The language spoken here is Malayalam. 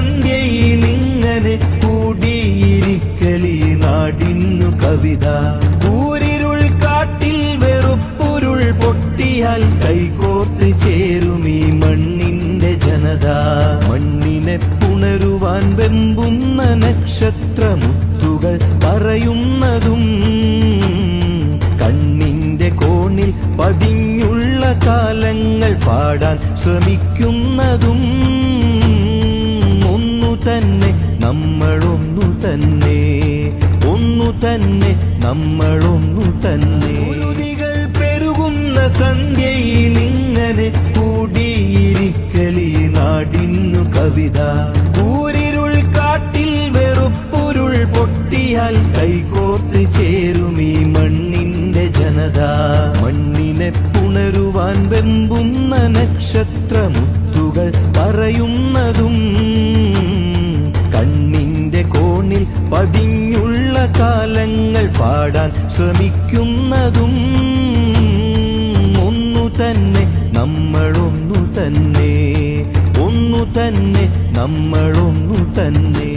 സന്ധ്യയിലിങ്ങനെ കൂടിയിരിക്കലീ നാടിന്നു കവിത. കൂരിരുൾ കാട്ടിൽ വെറുപ്പുരുൾ പൊട്ടിയാൽ കൈകോർത്ത് ചേരുമീ മണ്ണിന്റെ ജനത. മണ്ണിനെ പുണരുവാൻ വെമ്പുന്ന നക്ഷത്രമുത്തുകൾ പറയുന്നതും കണ്ണിന്റെ കോണിൽ പതിഞ്ഞുള്ള കാലങ്ങൾ പാടാൻ ശ്രമിക്കുന്നതും ഒന്നു തന്നെ, നമ്മളൊന്നു തന്നെ, ഒന്നു തന്നെ, നമ്മളൊന്നു തന്നെ. കുരുതികൾ പെരുകുന്ന സന്ധ്യയിലിങ്ങനെ കൂടിയിരിക്കലീ നാടിന്നു കവിത. കൂരിരുൾ കാട്ടിൽ വെറുപ്പുരുൾ പൊട്ടിയാൽ കൈകോർത്ത് ചേരുമീ മണ്ണിന്റെ ജനത. മണ്ണിനെ പുണരുവാൻ വെമ്പുന്ന നക്ഷത്രമുത്തുകൾ പറയുന്നതും കണ്ണിന്റെ കോണിൽ പതിഞ്ഞുള്ള കാലങ്ങൾ പാടാൻ ശ്രമിക്കുന്നതും ഒന്നു തന്നെ, നമ്മളൊന്നു തന്നെ, ഒന്നു തന്നെ, നമ്മളൊന്നു തന്നെ.